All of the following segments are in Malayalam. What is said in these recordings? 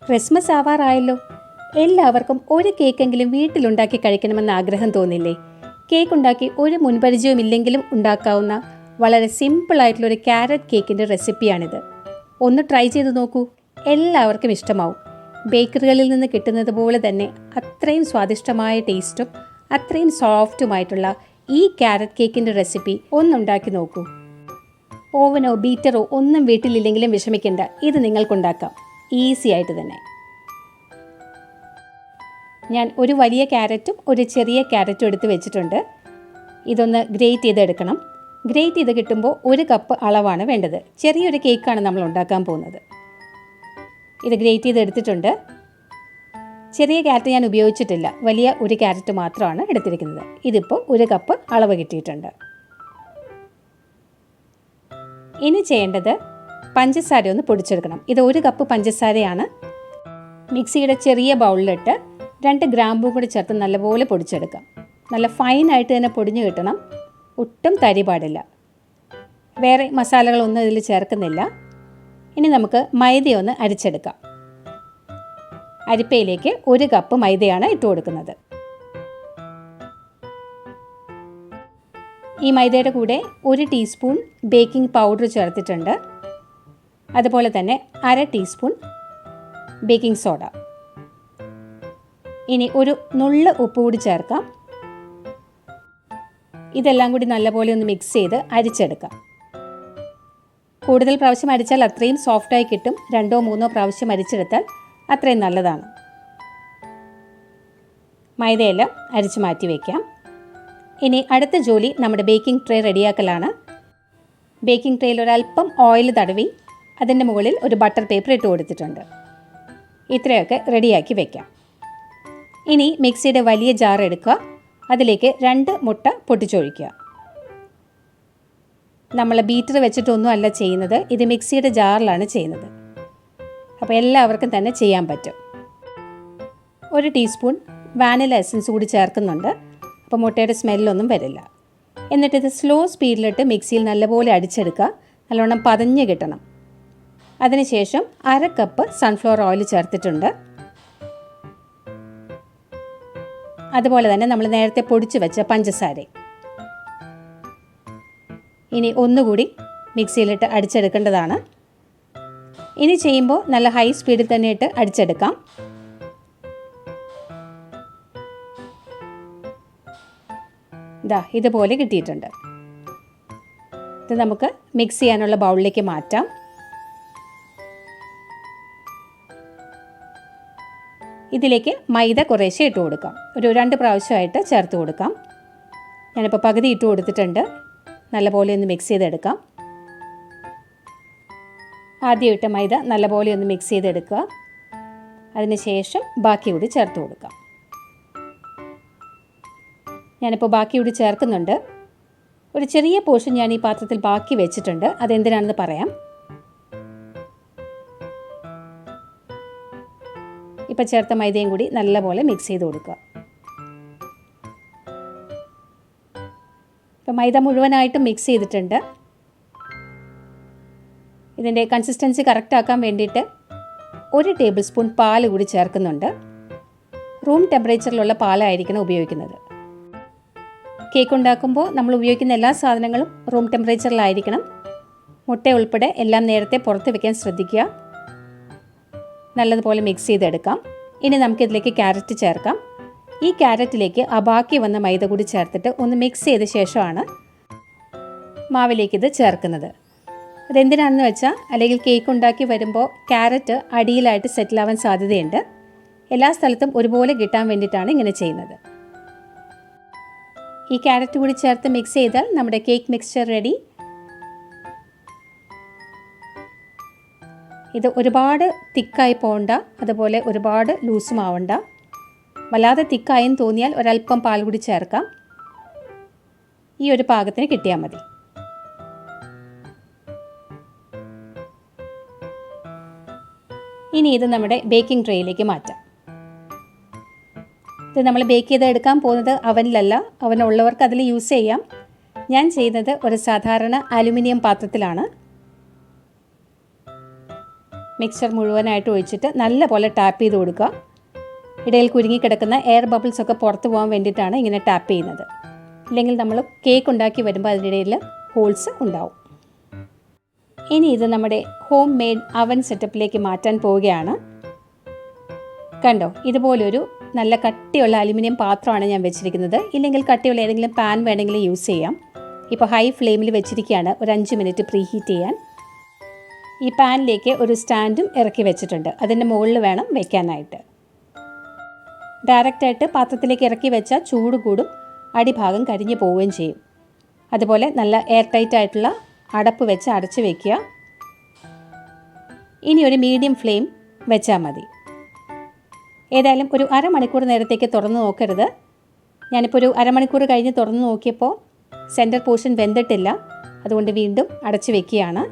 ക്രിസ്മസ് ആവാറായല്ലോ. എല്ലാവർക്കും ഒരു കേക്കെങ്കിലും വീട്ടിലുണ്ടാക്കി കഴിക്കണമെന്ന് ആഗ്രഹം തോന്നില്ലേ? കേക്ക് ഉണ്ടാക്കി ഒരു മുൻപരിചയവും ഇല്ലെങ്കിലും ഉണ്ടാക്കാവുന്ന വളരെ സിമ്പിളായിട്ടുള്ളൊരു ക്യാരറ്റ് കേക്കിൻ്റെ റെസിപ്പിയാണിത്. ഒന്ന് ട്രൈ ചെയ്ത് നോക്കൂ, എല്ലാവർക്കും ഇഷ്ടമാവും. ബേക്കറികളിൽ നിന്ന് കിട്ടുന്നത് പോലെ തന്നെ അത്രയും സ്വാദിഷ്ടമായ ടേസ്റ്റും അത്രയും സോഫ്റ്റുമായിട്ടുള്ള ഈ ക്യാരറ്റ് കേക്കിൻ്റെ റെസിപ്പി ഒന്നുണ്ടാക്കി നോക്കൂ. ഓവനോ ബീറ്ററോ ഒന്നും വീട്ടിലില്ലെങ്കിലും വിഷമിക്കേണ്ട, ഇത് നിങ്ങൾക്കുണ്ടാക്കാം ഈസി ആയിട്ട് തന്നെ. ഞാൻ ഒരു വലിയ ക്യാരറ്റും ഒരു ചെറിയ ക്യാരറ്റും എടുത്ത് വെച്ചിട്ടുണ്ട്. ഇതൊന്ന് ഗ്രേറ്റ് ചെയ്തെടുക്കണം. ഗ്രേറ്റ് ചെയ്ത് കിട്ടുമ്പോൾ 1 കപ്പ് അളവാണ് വേണ്ടത്. ചെറിയൊരു കേക്കാണ് നമ്മൾ ഉണ്ടാക്കാൻ പോകുന്നത്. ഇത് ഗ്രേറ്റ് ചെയ്തെടുത്തിട്ടുണ്ട്. ചെറിയ ക്യാരറ്റ് ഞാൻ ഉപയോഗിച്ചിട്ടില്ല, വലിയ ഒരു ക്യാരറ്റ് മാത്രമാണ് എടുത്തിരിക്കുന്നത്. ഇതിപ്പോൾ 1 കപ്പ് അളവ് കിട്ടിയിട്ടുണ്ട്. ഇനി ചെയ്യേണ്ടത് പഞ്ചസാര ഒന്ന് പൊടിച്ചെടുക്കണം. ഇത് 1 കപ്പ് പഞ്ചസാരയാണ്. മിക്സിയുടെ ചെറിയ ബൗളിലിട്ട് 2 ഗ്രാമ്പും കൂടി ചേർത്ത് നല്ലപോലെ പൊടിച്ചെടുക്കാം. നല്ല ഫൈനായിട്ട് തന്നെ പൊടിഞ്ഞു കിട്ടണം, ഒട്ടും തരി പാടില്ല. വേറെ മസാലകളൊന്നും ഇതിൽ ചേർക്കുന്നില്ല. ഇനി നമുക്ക് മൈദയൊന്ന് അരിച്ചെടുക്കാം. അരിപ്പയിലേക്ക് 1 കപ്പ് മൈദയാണ് ഇട്ട് കൊടുക്കുന്നത്. ഈ മൈദയുടെ കൂടെ 1 ടീസ്പൂൺ ബേക്കിംഗ് പൗഡർ ചേർത്തിട്ടുണ്ട്. അതുപോലെ തന്നെ 1/2 ടീസ്പൂൺ ബേക്കിംഗ് സോഡ. ഇനി ഒരു നുള്ള് ഉപ്പ് കൂടി ചേർക്കാം. ഇതെല്ലാം കൂടി നല്ലപോലെ ഒന്ന് മിക്സ് ചെയ്ത് അരിച്ചെടുക്കാം. കൂടുതൽ പ്രാവശ്യം അരിച്ചാൽ അത്രയും സോഫ്റ്റായി കിട്ടും. 2ഓ 3ഓ പ്രാവശ്യം അരിച്ചെടുത്താൽ അത്രയും നല്ലതാണ്. മൈദയെല്ലാം അരിച്ച് മാറ്റി വയ്ക്കാം. ഇനി അടുത്ത ജോലി നമ്മുടെ ബേക്കിംഗ് ട്രേ റെഡിയാക്കലാണ്. ബേക്കിംഗ് ട്രേയിൽ ഒരല്പം ഓയിൽ തടവി അതിൻ്റെ മുകളിൽ ഒരു ബട്ടർ പേപ്പർ ഇട്ട് കൊടുത്തിട്ടുണ്ട്. ഇത്രയൊക്കെ റെഡിയാക്കി വയ്ക്കാം. ഇനി മിക്സിയുടെ വലിയ ജാർ എടുക്കുക. അതിലേക്ക് 2 മുട്ട പൊട്ടിച്ചൊഴിക്കുക. നമ്മൾ ബീറ്റർ വെച്ചിട്ടൊന്നും അല്ല ചെയ്യുന്നത്, ഇത് മിക്സിയുടെ ജാറിലാണ് ചെയ്യുന്നത്. അപ്പോൾ എല്ലാവർക്കും തന്നെ ചെയ്യാൻ പറ്റും. 1 ടീസ്പൂൺ വാനില എസൻസ് കൂടി ചേർക്കുന്നുണ്ട്. അപ്പോൾ മുട്ടയുടെ സ്മെല്ലൊന്നും വരില്ല. എന്നിട്ടിത് സ്ലോ സ്പീഡിലിട്ട് മിക്സിയിൽ നല്ലപോലെ അടിച്ചെടുക്കുക. നല്ലോണം പതഞ്ഞ് കിട്ടണം. അതിനുശേഷം 1/2 കപ്പ് സൺഫ്ലവർ ഓയിൽ ചേർത്തിട്ടുണ്ട്. അതുപോലെ തന്നെ നമ്മൾ നേരത്തെ പൊടിച്ച് വെച്ച പഞ്ചസാര ഇനി ഒന്നുകൂടി മിക്സിയിലിട്ട് അടിച്ചെടുക്കേണ്ടതാണ്. ഇനി ചെയ്യുമ്പോൾ നല്ല ഹൈ സ്പീഡിൽ തന്നെ ഇട്ട് അടിച്ചെടുക്കാം. ഇതുപോലെ കിട്ടിയിട്ടുണ്ട്. ഇത് നമുക്ക് മിക്സ് ചെയ്യാനുള്ള ബൗളിലേക്ക് മാറ്റാം. ഇതിലേക്ക് മൈദ കുറേശ്ശെ ഇട്ട് കൊടുക്കാം. ഒരു 2 പ്രാവശ്യമായിട്ട് ചേർത്ത് കൊടുക്കാം. ഞാനിപ്പോൾ പകുതി ഇട്ട് കൊടുത്തിട്ടുണ്ട്. നല്ലപോലെ ഒന്ന് മിക്സ് ചെയ്തെടുക്കാം. ആദ്യം ഇട്ട മൈദ നല്ലപോലെ ഒന്ന് മിക്സ് ചെയ്തെടുക്കുക. അതിനുശേഷം ബാക്കി കൂടി ചേർത്ത് കൊടുക്കാം. ഞാനിപ്പോൾ ബാക്കി കൂടി ചേർക്കുന്നുണ്ട്. ഒരു ചെറിയ പോർഷൻ ഞാൻ ഈ പാത്രത്തിൽ ബാക്കി വെച്ചിട്ടുണ്ട്. അതെന്തിനാണെന്ന് പറയാം. ഇപ്പോൾ ചേർത്ത മൈദയും കൂടി നല്ലപോലെ മിക്സ് ചെയ്ത് കൊടുക്കുക. ഇപ്പോൾ മൈദ മുഴുവനായിട്ടും മിക്സ് ചെയ്തിട്ടുണ്ട്. ഇതിൻ്റെ കൺസിസ്റ്റൻസി കറക്റ്റാക്കാൻ വേണ്ടിയിട്ട് 1 ടേബിൾ സ്പൂൺ പാൽ കൂടി ചേർക്കുന്നുണ്ട്. റൂം ടെമ്പറേച്ചറിലുള്ള പാലായിരിക്കണം ഉപയോഗിക്കുന്നത്. കേക്ക് ഉണ്ടാക്കുമ്പോൾ നമ്മൾ ഉപയോഗിക്കുന്ന എല്ലാ സാധനങ്ങളും റൂം ടെമ്പറേച്ചറിലായിരിക്കണം. മുട്ട ഉൾപ്പെടെ എല്ലാം നേരത്തെ പുറത്ത് വെക്കാൻ ശ്രദ്ധിക്കുക. നല്ലതുപോലെ മിക്സ് ചെയ്തെടുക്കാം. ഇനി നമുക്കിതിലേക്ക് ക്യാരറ്റ് ചേർക്കാം. ഈ ക്യാരറ്റിലേക്ക് ബാക്കി വന്ന മൈദ കൂടി ചേർത്തിട്ട് ഒന്ന് മിക്സ് ചെയ്ത ശേഷമാണ് മാവിലേക്ക് ഇത് ചേർക്കുന്നത്. അതെന്തിനാണെന്ന് വെച്ചാൽ, അല്ലെങ്കിൽ കേക്ക് ഉണ്ടാക്കി വരുമ്പോൾ ക്യാരറ്റ് അടിയിലായിട്ട് സെറ്റിലാവാൻ സാധ്യതയുണ്ട്. എല്ലാ സ്ഥലത്തും ഒരുപോലെ കിട്ടാൻ വേണ്ടിയിട്ടാണ് ഇങ്ങനെ ചെയ്യുന്നത്. ഈ ക്യാരറ്റ് കൂടി ചേർത്ത് മിക്സ് ചെയ്താൽ നമ്മുടെ കേക്ക് മിക്സ്ചർ റെഡി. ഇത് ഒരുപാട് തിക്കായി പോകണ്ട, അതുപോലെ ഒരുപാട് ലൂസും ആവണ്ട. വല്ലാതെ തിക്കായെന്ന് തോന്നിയാൽ ഒരല്പം പാൽ കൂടി ചേർക്കാം. ഈ ഒരു പാകത്തിന് കിട്ടിയാൽ മതി. ഇനി ഇത് നമ്മുടെ ബേക്കിംഗ് ട്രേയിലേക്ക് മാറ്റാം. ഇത് നമ്മൾ ബേക്ക് ചെയ്ത് എടുക്കാൻ പോകുന്നത് അവനിലല്ല. അവനുള്ളവർക്ക് അതിൽ യൂസ് ചെയ്യാം. ഞാൻ ചെയ്യുന്നത് ഒരു സാധാരണ അലുമിനിയം പാത്രത്തിലാണ്. മിക്സ്ചർ മുഴുവനായിട്ട് ഒഴിച്ചിട്ട് നല്ലപോലെ ടാപ്പ് ചെയ്ത് കൊടുക്കുക. ഇടയിൽ കുരുങ്ങിക്കിടക്കുന്ന എയർ ബബിൾസ് ഒക്കെ പുറത്ത് പോകാൻ വേണ്ടിയിട്ടാണ് ഇങ്ങനെ ടാപ്പ് ചെയ്യുന്നത്. ഇല്ലെങ്കിൽ നമ്മൾ കേക്ക് ഉണ്ടാക്കി വരുമ്പോൾ അതിനിടയിൽ ഹോൾസ് ഉണ്ടാവും. ഇനി ഇത് നമ്മുടെ ഹോം മെയ്ഡ് അവൻ സെറ്റപ്പിലേക്ക് മാറ്റാൻ പോവുകയാണ്. കണ്ടോ, ഇതുപോലൊരു നല്ല കട്ടിയുള്ള അലുമിനിയം പാത്രമാണ് ഞാൻ വെച്ചിരിക്കുന്നത്. ഇല്ലെങ്കിൽ കട്ടിയുള്ള ഏതെങ്കിലും പാൻ വേണമെങ്കിലും യൂസ് ചെയ്യാം. ഇപ്പോൾ ഹൈ ഫ്ലെയിമിൽ വെച്ചിരിക്കുകയാണ് ഒരു 5 മിനിറ്റ് പ്രീ ഹീറ്റ് ചെയ്യാൻ. ഈ പാനിലേക്ക് ഒരു സ്റ്റാൻഡും ഇറക്കി വെച്ചിട്ടുണ്ട്. അതിൻ്റെ മുകളിൽ വേണം വെക്കാനായിട്ട്. ഡയറക്റ്റായിട്ട് പാത്രത്തിലേക്ക് ഇറക്കി വെച്ചാൽ ചൂട് കൂടും, അടിഭാഗം കരിഞ്ഞു പോവുകയും ചെയ്യും. അതുപോലെ നല്ല എയർ ടൈറ്റ് ആയിട്ടുള്ള അടപ്പ് വെച്ച് അടച്ച് വയ്ക്കുക. ഇനി ഒരു മീഡിയം ഫ്ലെയിം വെച്ചാൽ മതി. ഏതായാലും ഒരു അരമണിക്കൂർ നേരത്തേക്ക് തുറന്ന് നോക്കരുത്. ഞാനിപ്പോൾ ഒരു അരമണിക്കൂർ കഴിഞ്ഞ് തുറന്ന് നോക്കിയപ്പോൾ സെൻറ്റർ പോർഷൻ വെന്തിട്ടില്ല. അതുകൊണ്ട് വീണ്ടും അടച്ച് വയ്ക്കുകയാണ്.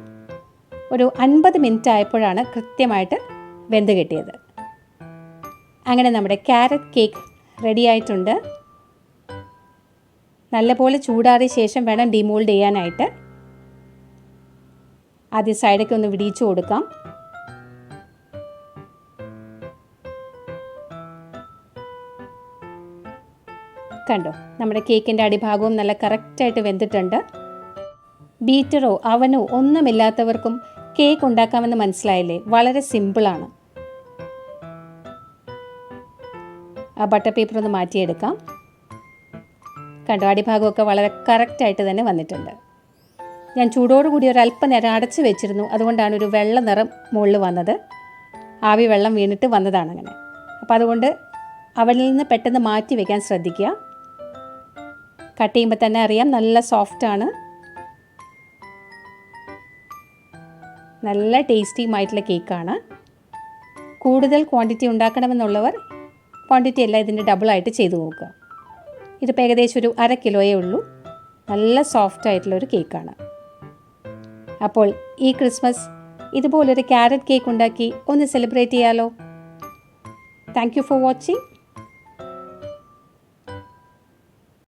ഒരു 50 മിനിറ്റ് ആയപ്പോഴാണ് കൃത്യമായിട്ട് വെന്ത് കിട്ടിയത്. അങ്ങനെ നമ്മുടെ ക്യാരറ്റ് കേക്ക് റെഡി ആയിട്ടുണ്ട്. നല്ലപോലെ ചൂടാറിയ ശേഷം വേണം ഡിമോൾഡ് ചെയ്യാനായിട്ട്. ആദ്യം സൈഡൊക്കെ ഒന്ന് വിടിയിച്ചു കൊടുക്കാം. കണ്ടോ, നമ്മുടെ കേക്കിൻ്റെ അടിഭാഗവും നല്ല കറക്റ്റായിട്ട് വെന്തിട്ടുണ്ട്. ബീറ്ററോ അവനോ ഒന്നുമില്ലാത്തവർക്കും കേക്ക് ഉണ്ടാക്കാമെന്ന് മനസ്സിലായില്ലേ? വളരെ സിമ്പിളാണ്. ആ ബട്ടർ പേപ്പർ ഒന്ന് മാറ്റിയെടുക്കാം. കണ്ടോ, അടിഭാഗമൊക്കെ വളരെ കറക്റ്റായിട്ട് തന്നെ വന്നിട്ടുണ്ട്. ഞാൻ ചൂടോടുകൂടി ഒരു അല്പനേരം അടച്ച് വെച്ചിരുന്നു. അതുകൊണ്ടാണ് ഒരു വെള്ള നിറം മുകളിൽ വന്നത്. ആവി വെള്ളം വീണിട്ട് വന്നതാണ് അങ്ങനെ. അപ്പോൾ അതുകൊണ്ട് അവനിൽ നിന്ന് പെട്ടെന്ന് മാറ്റി വയ്ക്കാൻ ശ്രദ്ധിക്കുക. കട്ട് ചെയ്യുമ്പോൾ തന്നെ അറിയാം നല്ല സോഫ്റ്റാണ്. നല്ല ടേസ്റ്റിയുമായിട്ടുള്ള കേക്കാണ്. കൂടുതൽ ക്വാണ്ടിറ്റി ഉണ്ടാക്കണമെന്നുള്ളവർ ക്വാണ്ടിറ്റി എല്ലാം ഇതിൻ്റെ ഡബിളായിട്ട് ചെയ്ത് നോക്കുക. ഇതിപ്പോൾ ഏകദേശം ഒരു 1/2 കിലോയേ ഉള്ളൂ. നല്ല സോഫ്റ്റ് ആയിട്ടുള്ളൊരു കേക്കാണ്. അപ്പോൾ ഈ ക്രിസ്മസ് ഇതുപോലൊരു ക്യാരറ്റ് കേക്ക് ഉണ്ടാക്കി ഒന്ന് സെലിബ്രേറ്റ് ചെയ്യാലോ. Thank you for watching.